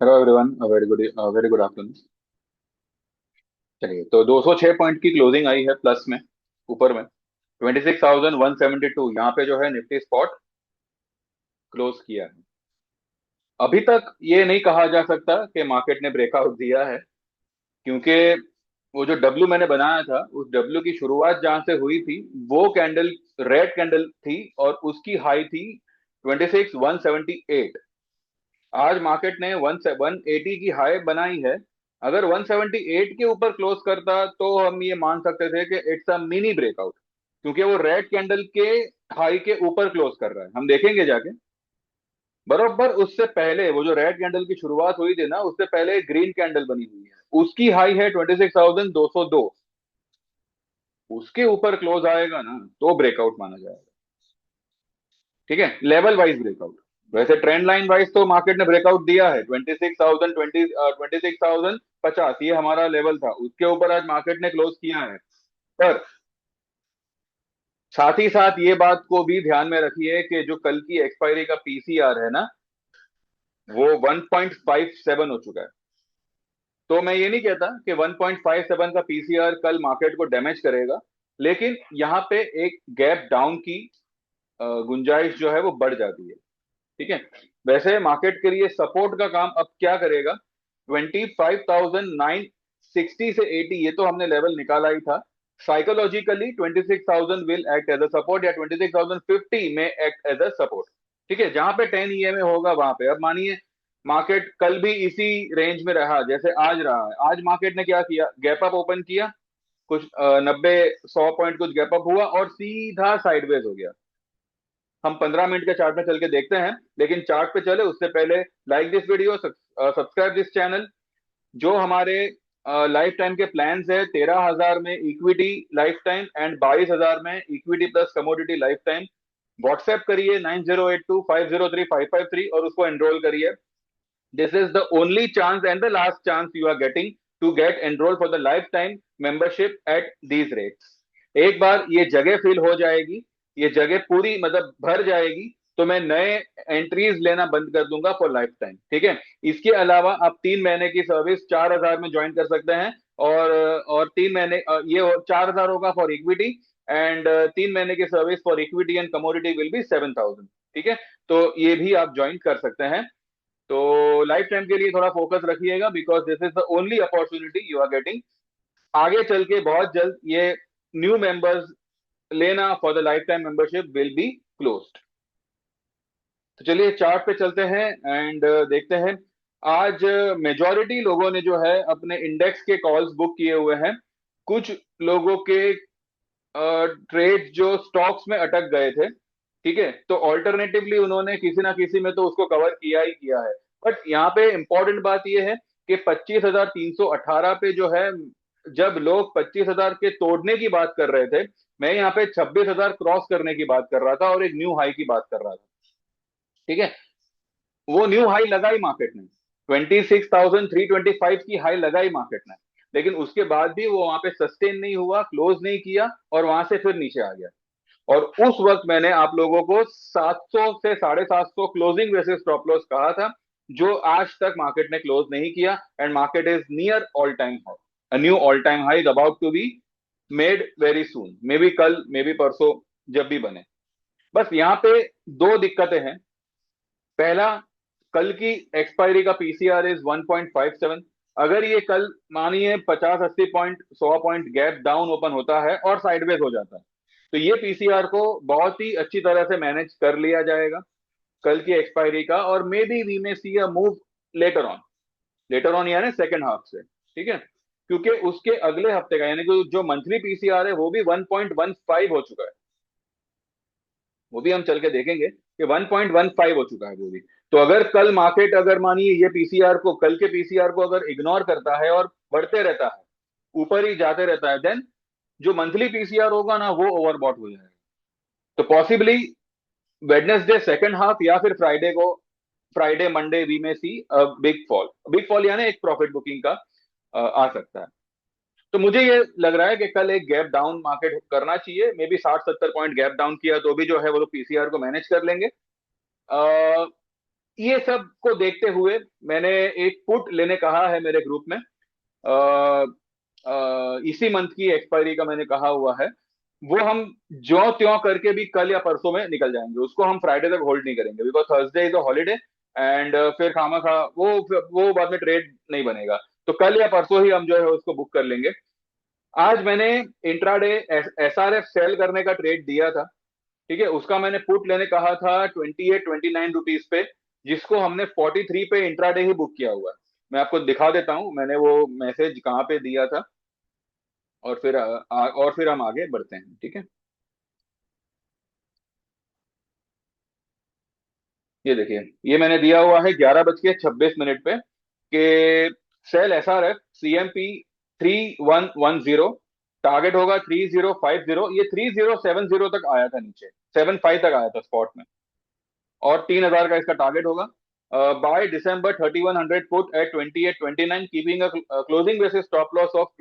Hello everyone, very good afternoon. चलिए, तो 206 point की क्लोजिंग आई है प्लस में, ऊपर में 26,172 यहाँ पे जो है निफ्टी स्पॉट क्लोज किया है। अभी तक ये नहीं कहा जा सकता कि मार्केट ने ब्रेकआउट दिया है, क्योंकि वो जो डब्ल्यू मैंने बनाया था, उस डब्ल्यू की शुरुआत जहां से हुई थी, वो कैंडल रेड कैंडल थी और उसकी हाई थी 26,178। आज मार्केट ने 180 की हाई बनाई है। अगर 178 के ऊपर क्लोज करता तो हम ये मान सकते थे कि इट्स अ मिनी ब्रेकआउट, क्योंकि वो रेड कैंडल के हाई के ऊपर क्लोज कर रहा है। हम देखेंगे जाके, बरोबर उससे पहले वो जो रेड कैंडल की शुरुआत हुई थी ना, उससे पहले ग्रीन कैंडल बनी हुई है, उसकी हाई है 26,202। उसके ऊपर क्लोज आएगा ना तो ब्रेकआउट माना जाएगा। ठीक है, लेवल वाइज ब्रेकआउट। वैसे ट्रेंड लाइन वाइज तो मार्केट ने ब्रेकआउट दिया है 26,000, 26,050, ये हमारा लेवल था, उसके ऊपर आज मार्केट ने क्लोज किया है। पर साथ ही साथ ये बात को भी ध्यान में रखिए कि जो कल की एक्सपायरी का पीसीआर है ना, वो 1.57 हो चुका है। तो मैं ये नहीं कहता कि 1.57 का पीसीआर कल मार्केट को डैमेज करेगा, लेकिन यहाँ पे एक गैप डाउन की गुंजाइश जो है वो बढ़ जाती है। ठीक है, वैसे मार्केट के लिए सपोर्ट का काम अब क्या करेगा? 25,960 से 80, ये तो हमने लेवल निकाला ही था। Psychologically 26,000 will act as a support, या 26,050 में एक्ट एज अ सपोर्ट। ठीक है, जहां पे 10 ईएमए होगा वहां पे। अब मानिए मार्केट कल भी इसी रेंज में रहा जैसे आज रहा है। आज मार्केट ने क्या किया? गैप अप ओपन किया, कुछ 90-100 पॉइंट कुछ गैप अप हुआ और सीधा साइडवेज हो गया। हम 15 मिनट के चार्ट में चल के देखते हैं, लेकिन चार्ट पे चले उससे पहले like this video, subscribe this channel. जो हमारे लाइफ टाइम के प्लान्स है, 13,000 में इक्विटी लाइफ टाइम एंड 22,000 में equity plus commodity lifetime, WhatsApp करिए 9082503553 और उसको एनरोल करिए। This is the only chance and the last chance you are getting to get enrol for the lifetime membership at these rates. एक बार ये जगह fill हो जाएगी, ये जगह पूरी मतलब भर जाएगी, तो मैं नए एंट्रीज लेना बंद कर दूंगा फॉर लाइफ टाइम। ठीक है, इसके अलावा आप 3 महीने की सर्विस 4,000 में ज्वाइन कर सकते हैं। और 3 महीने ये 4,000 होगा फॉर इक्विटी, एंड 3 महीने की service for equity and commodity will be 7,000। ठीक है, तो ये भी आप ज्वाइन कर सकते हैं। तो लाइफ टाइम के लिए थोड़ा फोकस रखिएगा, because this is the only opportunity you are getting. आगे चल के बहुत जल्द ये न्यू मेंबर्स लेना for the lifetime membership will be closed. तो चलिए चार्ट पे चलते हैं एंड देखते हैं। आज मेजॉरिटी लोगों ने जो है अपने इंडेक्स के कॉल्स बुक किए हुए हैं। कुछ लोगों के ट्रेड जो स्टॉक्स में अटक गए थे, ठीक है, तो ऑल्टरनेटिवली उन्होंने किसी ना किसी में तो उसको कवर किया ही किया है। बट यहाँ पे इंपॉर्टेंट बात यह है कि 25,318 पे जो है, जब लोग 25,000 के तोड़ने की बात कर रहे थे, मैं यहाँ पे 26,000 क्रॉस करने की बात कर रहा था और एक न्यू हाई की बात कर रहा था। ठीक है, वो न्यू हाई लगाई मार्केट ने, 26,325 की हाई लगाई मार्केट ने, लेकिन उसके बाद भी वो वहां पे सस्टेन नहीं हुआ, क्लोज नहीं किया और वहां से फिर नीचे आ गया। और उस वक्त मैंने आप लोगों को 700 से 750 क्लोजिंग वैसे स्टॉप लॉस कहा था, जो आज तक मार्केट ने क्लोज नहीं किया, and market is near all time high. A new all time high is about to be made very soon, maybe कल, मे बी परसों, जब भी बने। बस यहाँ पे दो दिक्कतें हैं। पहला, कल की एक्सपायरी का पीसीआर इज 1.57। अगर ये कल मानिए 50-80 point 100 point gap down open होता है और साइडवेज हो जाता है, तो ये पीसीआर को बहुत ही अच्छी तरह से मैनेज कर लिया जाएगा कल की एक्सपायरी का, और maybe we may see a move later on. Later on यानी सेकेंड हाफ से। ठीक है, क्योंकि उसके अगले हफ्ते का यानी कि जो मंथली पीसीआर है वो भी 1.15 हो चुका है। वो भी हम चल के देखेंगे कि 1.15 हो चुका है वो भी। तो अगर कल मार्केट, अगर मानिए ये पीसीआर को, कल के पीसीआर को अगर इग्नोर करता है और बढ़ते रहता है, ऊपर ही जाते रहता है, देन जो मंथली पीसीआर होगा ना वो ओवरबॉट हो जाएगा। तो पॉसिबली वेडनेसडे सेकंड हाफ या फिर फ्राइडे को, फ्राइडे मंडे वी में सी बिग फॉल। बिग फॉल यानी एक प्रॉफिट बुकिंग का आ सकता है। तो मुझे ये लग रहा है कि कल एक गैप डाउन मार्केट करना चाहिए, may be 60-70 point gap down किया तो भी जो है वो लोग पीसीआर को मैनेज कर लेंगे। ये सब को देखते हुए मैंने एक पुट लेने कहा है मेरे ग्रुप में। अ, इसी मंथ की एक्सपायरी का मैंने कहा हुआ है। वो हम ज्यो त्यों करके भी कल या परसों में निकल जाएंगे, उसको हम फ्राइडे तक होल्ड नहीं करेंगे, because Thursday is a holiday. And फिर खामा खा वो बाद में ट्रेड नहीं बनेगा। तो कल या परसों ही हम जो है उसको बुक कर लेंगे। आज मैंने इंट्राडे एसआरएफ सेल करने का ट्रेड दिया था। ठीक है, उसका मैंने पुट लेने कहा था 28-29 रुपीज पे, जिसको हमने 43 पे इंट्राडे ही बुक किया हुआ है। मैं आपको दिखा देता हूं मैंने वो मैसेज कहाँ पे दिया था, और फिर और फिर हम आगे बढ़ते हैं। ठीक है, ये देखिए, ये मैंने दिया हुआ है 11:26 पे कि सेल SRF CMP 3110, टारगेट होगा 3050। ये 3070 तक आया था, नीचे 75 तक आया था स्पॉट में, और 3000 का इसका टारगेट होगा। By December 3100 put at 2829, keeping closing basis stop loss of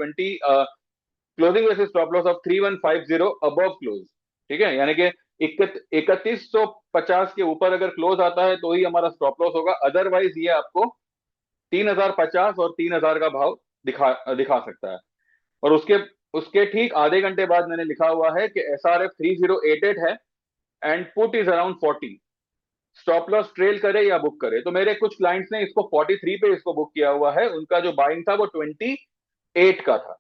3150 above close. ठीक है, यानी कि 3150 के ऊपर अगर क्लोज आता है तो ही हमारा स्टॉप लॉस होगा, अदरवाइज ये आपको 3050 और 3000 का भाव दिखा दिखा सकता है। और उसके उसके ठीक आधे घंटे बाद मैंने लिखा हुआ है कि SRF 3088 है, and put is around 40। Stop loss trail करे या बुक करे, तो मेरे कुछ क्लाइंट्स ने इसको 43 पे इसको बुक किया हुआ है, उनका जो बाइंग था वो 28 का था,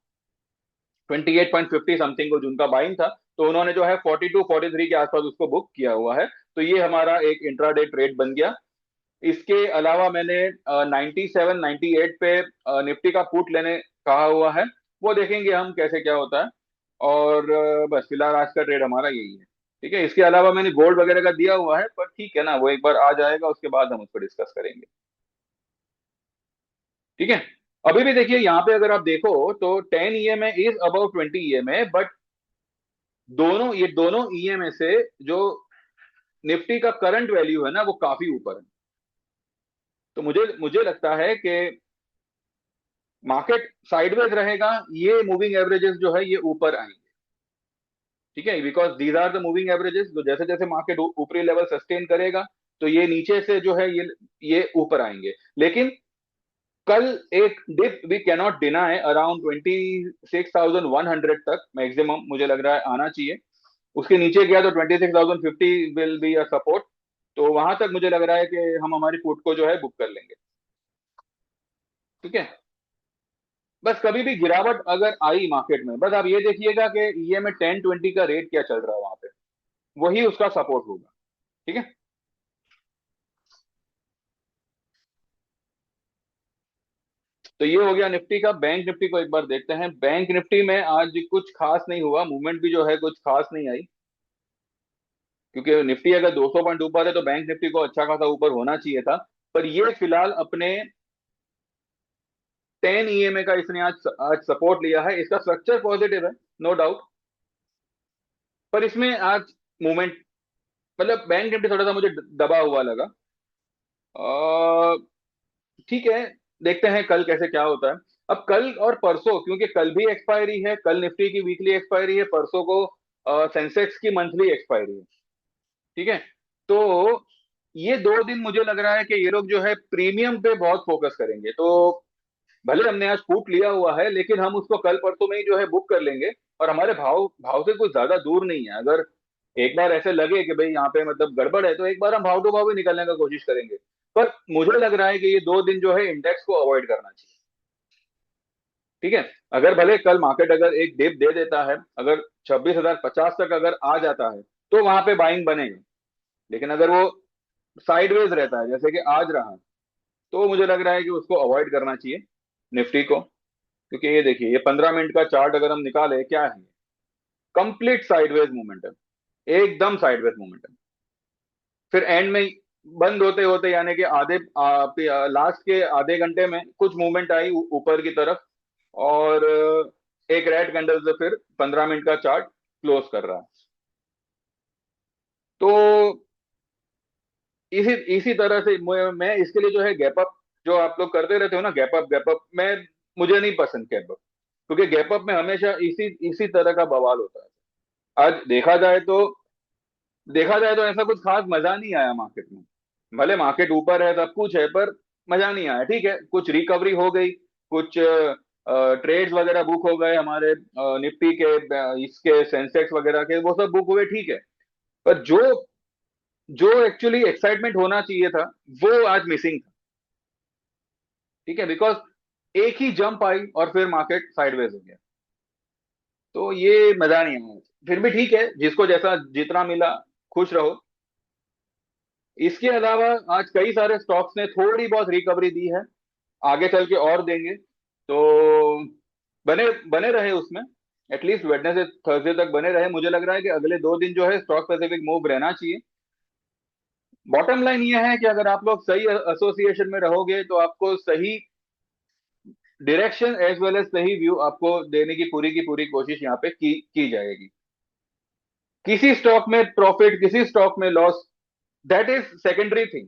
28.50 समथिंग को जिनका बाइंग था, तो उन्होंने जो है 42-43 के आसपास उसको बुक किया हुआ है। तो ये हमारा एक इंट्राडे ट्रेड बन गया। इसके अलावा मैंने 97-98 पे निफ्टी का पुट लेने कहा हुआ है, वो देखेंगे हम कैसे क्या होता है। और बस फिलहाल आज का ट्रेड हमारा यही है। ठीक है, इसके अलावा मैंने गोल्ड वगैरह का दिया हुआ है, पर ठीक है ना, वो एक बार आ जाएगा उसके बाद हम उसको डिस्कस करेंगे। ठीक है, अभी भी देखिए यहाँ पे अगर आप देखो तो 10 EMA is about 20 EMA, but ये दोनों EMA से जो निफ्टी का करंट वैल्यू है ना वो काफी ऊपर है। तो मुझे मुझे लगता है कि मार्केट साइडवेज रहेगा, ये मूविंग एवरेजेस जो है ये ऊपर आएंगे। ठीक है, because these are the moving averages, जो जैसे जैसे मार्केट ऊपरी लेवल सस्टेन करेगा तो ये नीचे से जो है ये ऊपर आएंगे। लेकिन कल एक dip we cannot deny around 26,100 तक मैक्सिमम मुझे लग रहा है आना चाहिए। उसके नीचे गया तो 26,050 विल बी अ सपोर्ट। तो वहां तक मुझे लग रहा है कि हम हमारी पुट को जो है बुक कर लेंगे। ठीक है, बस कभी भी गिरावट अगर आई मार्केट में, बस आप ये देखिएगा कि EMA 10-20 का रेट क्या चल रहा है वहां पे, वही उसका सपोर्ट होगा। ठीक है, तो ये हो गया निफ्टी का। बैंक निफ्टी को एक बार देखते हैं। बैंक निफ्टी में आज कुछ खास नहीं हुआ, मूवमेंट भी जो है कुछ खास नहीं आई, क्योंकि निफ्टी अगर 200 पॉइंट ऊपर है तो बैंक निफ्टी को अच्छा खासा ऊपर होना चाहिए था। पर ये फिलहाल अपने 10 EMA का इसने आज सपोर्ट लिया है, इसका स्ट्रक्चर पॉजिटिव है, नो डाउट। पर इसमें आज मूवमेंट, मतलब बैंक निफ्टी थोड़ा सा मुझे दबा हुआ लगा। अ, ठीक है, देखते हैं कल कैसे क्या होता है। अब कल और परसों, क्योंकि कल भी एक्सपायरी है, कल निफ्टी की वीकली एक्सपायरी है, परसों को सेंसेक्स की मंथली एक्सपायरी है। ठीक है, तो ये 2 दिन मुझे लग रहा है कि ये लोग जो है प्रीमियम पे बहुत फोकस करेंगे। तो भले हमने आज फूट लिया हुआ है, लेकिन हम उसको कल परसों में ही जो है बुक कर लेंगे। और हमारे भाव भाव से कुछ ज्यादा दूर नहीं है। अगर एक बार ऐसे लगे कि भाई यहाँ पे मतलब गड़बड़ है, तो एक बार हम भाव टू भाव भी निकलने का कोशिश करेंगे। पर मुझे लग रहा है कि ये 2 दिन जो है इंडेक्स को अवॉइड करना चाहिए। ठीक है, अगर भले कल मार्केट अगर एक डिप दे देता है, अगर 26,050 तक अगर आ जाता है तो वहां पे बाइंग बनेगा। लेकिन अगर वो साइडवेज रहता है जैसे कि आज रहा, तो मुझे लग रहा है कि उसको अवॉइड करना चाहिए निफ्टी को। क्योंकि ये देखिए, ये 15 मिनट का चार्ट अगर हम निकाले, क्या है, कंप्लीट साइडवेज मूवमेंटम, एकदम साइडवेज मूवमेंटम। फिर एंड में बंद होते होते, यानी कि आधे लास्ट के आधे घंटे में कुछ मूवमेंट आई ऊपर की तरफ, और एक रेड कैंडल से फिर 15 मिनट का चार्ट क्लोज कर रहा है। तो इसी इसी तरह से मैं इसके लिए जो है गैप अप, जो आप लोग करते रहते हो ना, गैप अप मैं मुझे नहीं पसंद गैप अप, क्योंकि गैप अप में हमेशा इसी इसी तरह का बवाल होता है। आज देखा जाए तो ऐसा कुछ खास मजा नहीं आया मार्केट में। भले मार्केट ऊपर है, सब कुछ है, पर मजा नहीं आया। ठीक है, कुछ रिकवरी हो गई, कुछ ट्रेड्स वगैरह बुक हो गए हमारे, निफ्टी के, इसके सेंसेक्स वगैरह के, वो सब बुक हुए, ठीक है। पर जो जो एक्चुअली एक्साइटमेंट होना चाहिए था, वो आज मिसिंग था। ठीक है, बिकॉज एक ही जंप आई और फिर मार्केट साइडवेज हो गया। तो ये मजा नहीं आया। फिर भी ठीक है, जिसको जैसा जितना मिला, खुश रहो। इसके अलावा आज कई सारे स्टॉक्स ने थोड़ी बहुत रिकवरी दी है, आगे चल के और देंगे। तो बने बने रहे उसमें, एटलीस्ट वेडनेसडे थर्सडे तक बने रहे। मुझे लग रहा है कि अगले 2 दिन जो है स्टॉक स्पेसिफिक मूव रहना चाहिए। बॉटम लाइन ये है कि अगर आप लोग सही एसोसिएशन में रहोगे तो आपको सही डायरेक्शन एज वेल एज सही व्यू आपको देने की पूरी कोशिश यहाँ पे की जाएगी। किसी स्टॉक में प्रॉफिट, किसी स्टॉक में loss, that is secondary thing.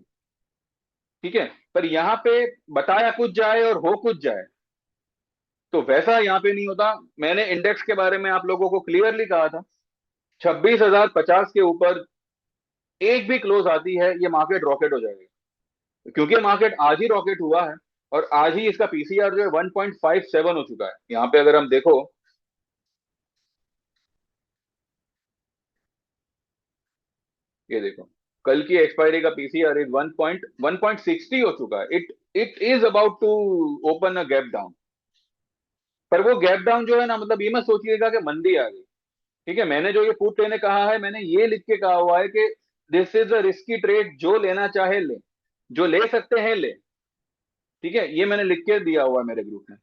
ठीक है, पर यहाँ पे बताया कुछ जाए और हो कुछ जाए, तो वैसा यहाँ पे नहीं होता। मैंने इंडेक्स के बारे में आप लोगों को क्लियरली कहा था, 26,050 के ऊपर एक भी क्लोज आती है, ये मार्केट रॉकेट हो जाएगा। क्योंकि मार्केट आज ही रॉकेट हुआ है, और आज ही इसका पीसीआर जो है 1.57 हो चुका है। यहाँ पे अगर हम देखो, ये देखो, कल की एक्सपायरी का पीसीआर इज 1.60 हो चुका है। It it is about to open a gap down. पर वो गैप डाउन जो है ना, मतलब ये मत सोचिएगा कि मंदी आ गई। ठीक है, मैंने जो ये पुट लेने कहा है, मैंने ये लिख के कहा हुआ है कि this is a risky trade, जो लेना चाहे ले, जो ले सकते हैं ले। ठीक है, ये मैंने लिख के दिया हुआ है मेरे ग्रुप में।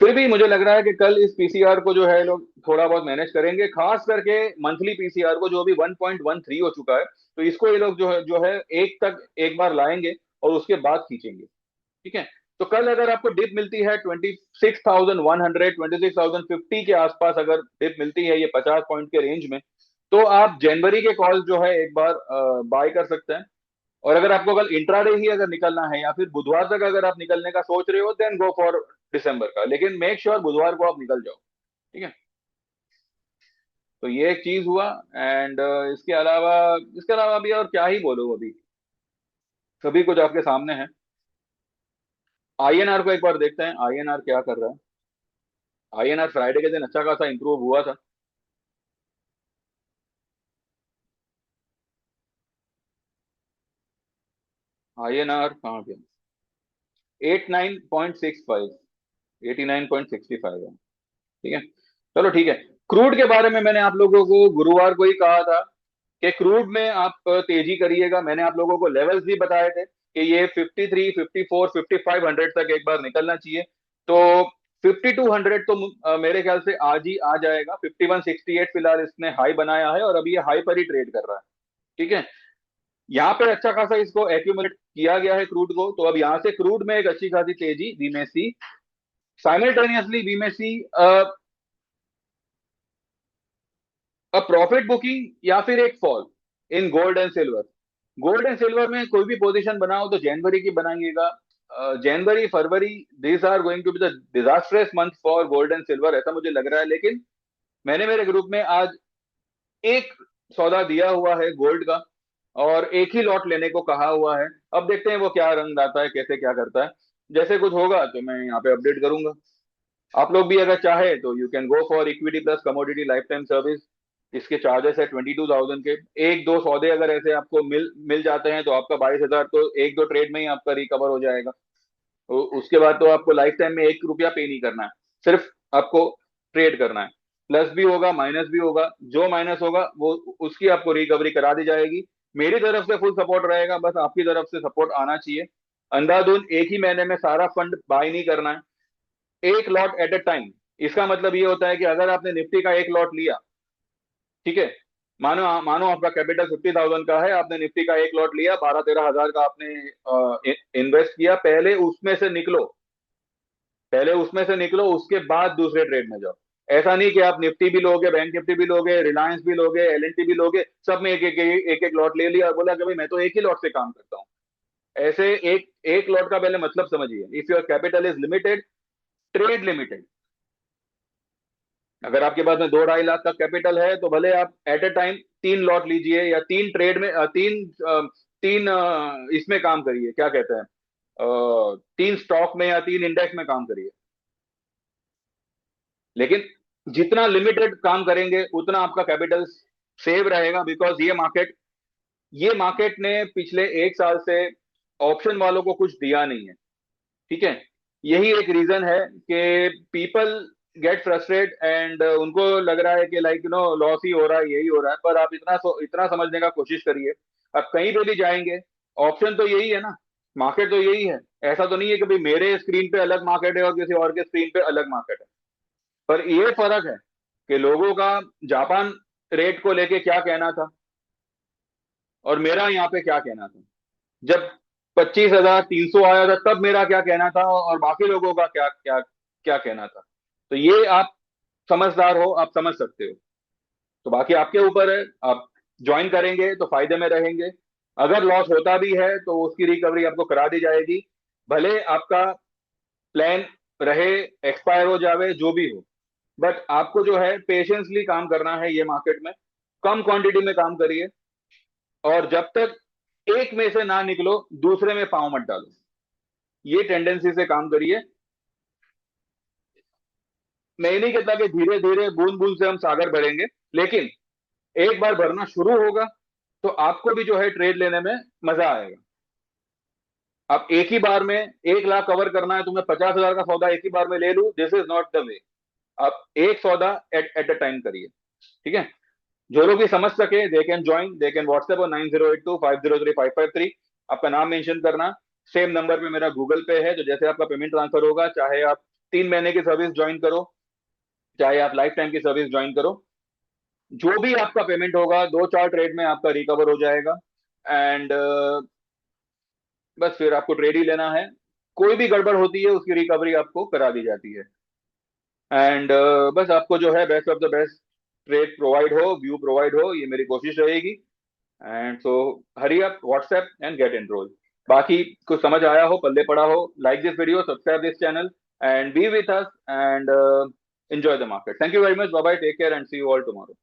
फिर भी मुझे लग रहा है कि कल इस पीसीआर को जो है लोग थोड़ा बहुत मैनेज करेंगे, खास करके मंथली पीसीआर को, जो अभी 1.13 हो चुका है। तो इसको ये लोग जो है एक तक एक बार लाएंगे और उसके बाद खींचेंगे। ठीक है, तो कल अगर आपको डिप मिलती है 26,100, 26,050 के आसपास, अगर डिप मिलती है ये 50 पॉइंट के रेंज में, तो आप जनवरी के कॉल जो है एक बार बाय कर सकते हैं। और अगर आपको कल इंट्राडे ही अगर निकलना है, या फिर बुधवार तक अगर आप निकलने का सोच रहे हो, देन गो फॉर दिसंबर का, लेकिन मेक श्योर बुधवार को आप निकल जाओ। ठीक है, तो ये एक चीज हुआ। एंड इसके अलावा अभी और क्या ही बोलूं, अभी सभी कुछ आपके सामने है। आईएनआर को एक बार देखते हैं, आईएनआर क्या कर रहा है। आईएनआर फ्राइडे के दिन अच्छा खासा इंप्रूव हुआ था। आईएनआर कहाँ पे? 89.65, 89.65 है। ठीक है, चलो ठीक है। क्रूड के बारे में मैंने आप लोगों को गुरुवार को ही कहा था कि क्रूड में आप तेजी करिएगा। मैंने आप लोगों को लेवल्स भी बताए थे कि ये 53, 54, 5500 तक एक बार निकलना चाहिए। तो 5200 तो मेरे ख्याल से आज ही आ जाएगा। 5168 फिलहाल इसने हाई बनाया है, और अभी ये हाई पर ही ट्रेड कर रहा है। ठीक है, यहाँ पे अच्छा खासा इसको एक्यूमुलेट किया गया है क्रूड को। तो अब यहाँ से क्रूड में एक अच्छी खासी तेजी वी में सी, साइमल्टेनियसली वी में सी अ प्रॉफिट बुकिंग, या फिर एक fall in gold and silver. Gold and silver में कोई भी पोजीशन बनाओ तो जनवरी की बनाइएगा। जनवरी, फरवरी, these are going to be the disastrous month for gold and silver, ऐसा मुझे लग रहा है। लेकिन मैंने मेरे ग्रुप में आज एक सौदा दिया हुआ है गोल्ड का, और एक ही लॉट लेने को कहा हुआ है। अब देखते हैं वो क्या रंग लाता है, कैसे क्या करता है। जैसे कुछ होगा तो मैं यहाँ पे अपडेट करूंगा। आप लोग भी अगर चाहे तो you can go for equity plus commodity life time service. इसके चार्जेस है 22,000 के। एक दो सौदे अगर ऐसे आपको मिल मिल जाते हैं, तो आपका 22,000 तो एक दो ट्रेड में ही आपका रिकवर हो जाएगा। तो उसके बाद तो आपको लाइफ टाइम में 1 रुपया पे नहीं करना है, सिर्फ आपको ट्रेड करना है। प्लस भी होगा, माइनस भी होगा, जो माइनस होगा वो उसकी आपको रिकवरी करा दी जाएगी। मेरी तरफ से फुल सपोर्ट रहेगा, बस आपकी तरफ से सपोर्ट आना चाहिए। अंधाधुंध एक ही महीने में सारा फंड बाय नहीं करना है, एक लॉट एट अ टाइम। इसका मतलब ये होता है कि अगर आपने निफ्टी का एक लॉट लिया, ठीक है, मानो मानो आपका कैपिटल 50,000 का है, आपने निफ्टी का एक लॉट लिया, 12-13 हजार का आपने इन्वेस्ट किया, पहले उसमें से निकलो, उसके बाद दूसरे ट्रेड में जाओ। ऐसा नहीं कि आप निफ्टी भी लोगे, बैंक निफ्टी भी लोगे, रिलायंस भी लोगे, एलएनटी भी लोगे, सब में एक एक लॉट ले लिया और बोला कि भाई मैं तो एक ही लॉट से काम करता हूँ। ऐसे एक एक लॉट का पहले मतलब समझिए। If your capital is limited, trade limited. अगर आपके पास में 2-2.5 लाख का कैपिटल है, तो भले आप एट ए टाइम 3 लॉट लीजिए, या तीन ट्रेड में इसमें काम करिए, क्या कहते हैं, 3 स्टॉक में या 3 इंडेक्स में काम करिए। लेकिन जितना लिमिटेड काम करेंगे उतना आपका कैपिटल सेव रहेगा, बिकॉज ये मार्केट ने पिछले 1 साल से ऑप्शन वालों को कुछ दिया नहीं है। ठीक है, यही एक रीजन है कि पीपल गेट फ्रस्ट्रेट एंड उनको लग रहा है कि लाइक लॉस ही हो रहा है, यही हो रहा है। पर आप इतना समझने का कोशिश करिए, आप कहीं पे भी जाएंगे, ऑप्शन तो यही है ना, मार्केट तो यही है। ऐसा तो नहीं है कि भाई मेरे स्क्रीन पे अलग मार्केट है और किसी और के स्क्रीन पे अलग मार्केट है। पर ये फर्क है कि लोगों का जापान रेट को लेके क्या कहना था और मेरा यहाँ पे क्या कहना था। जब 25,300 आया था तब मेरा क्या कहना था और बाकी लोगों का क्या क्या क्या कहना था। तो ये आप समझदार हो, आप समझ सकते हो। तो बाकी आपके ऊपर है, आप ज्वाइन करेंगे तो फायदे में रहेंगे। अगर लॉस होता भी है तो उसकी रिकवरी आपको करा दी जाएगी, भले आपका प्लान रहे, एक्सपायर हो जावे, जो भी हो। बट आपको जो है पेशेंसली काम करना है ये मार्केट में, कम क्वांटिटी में काम करिए, और जब तक एक में से ना निकलो दूसरे में पांव मत डालो, ये टेंडेंसी से काम करिए। मैं ये नहीं कहता कि धीरे धीरे बूंद बूंद से हम सागर भरेंगे, लेकिन एक बार भरना शुरू होगा तो आपको भी जो है ट्रेड लेने में मजा आएगा। आप एक ही बार में 1 लाख कवर करना है, तुम्हें 50,000 का सौदा एक ही बार में ले लूं, this is not the way. आप एक सौदा एट अ टाइम करिए। ठीक है, जो लोग भी समझ सके they can join, they can WhatsApp और 9082503553। आपका नाम मेंशन करना, सेम नंबर पे मेरा गूगल पे है। तो जैसे आपका पेमेंट ट्रांसफर होगा, चाहे आप 3 महीने की सर्विस ज्वाइन करो, चाहे आप लाइफ टाइम की सर्विस ज्वाइन करो, जो भी आपका पेमेंट होगा 2-4 ट्रेड में आपका रिकवर हो जाएगा। एंड बस फिर आपको ट्रेड ही लेना है। कोई भी गड़बड़ होती है उसकी रिकवरी आपको करा दी जाती है। एंड बस आपको जो है best of the best trade provide हो, व्यू प्रोवाइड हो, ये मेरी कोशिश रहेगी। And so hurry up, WhatsApp and get enrol. बाकी कुछ समझ आया हो, पल्ले पड़ा हो, like this video, subscribe this channel and be with us and enjoy the market. Thank you very much. Bye bye. Take care and see you all tomorrow.